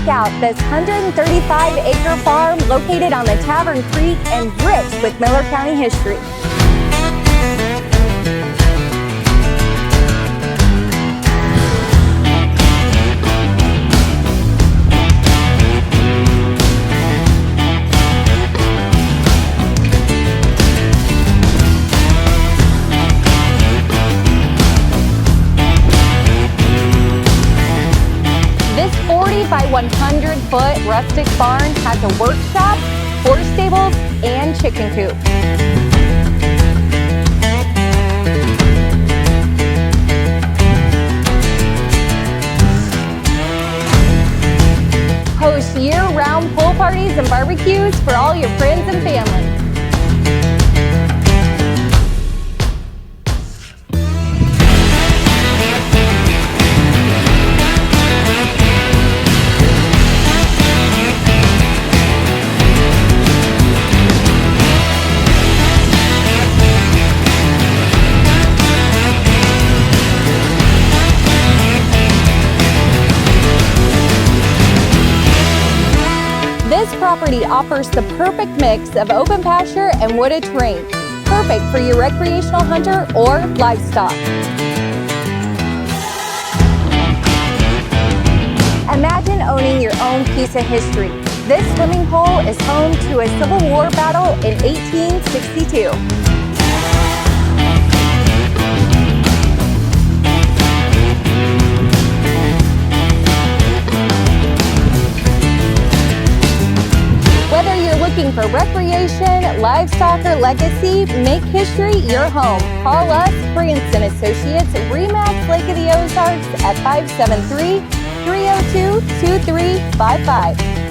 Check out this 135-acre farm located on the Tavern Creek and rich with Miller County history. This 40 by 100-foot rustic barn has a workshop, horse stables, and chicken coop. Host year-round pool parties and barbecues for all your friends and family. This property offers the perfect mix of open pasture and wooded terrain, perfect for your recreational hunter or livestock. Imagine owning your own piece of history. This swimming hole is home to a Civil War battle in 1862. Whether you're looking for recreation, livestock, or legacy, make history your home. Call us, Krantz and Associates, Remax Lake of the Ozarks at 573-302-2355.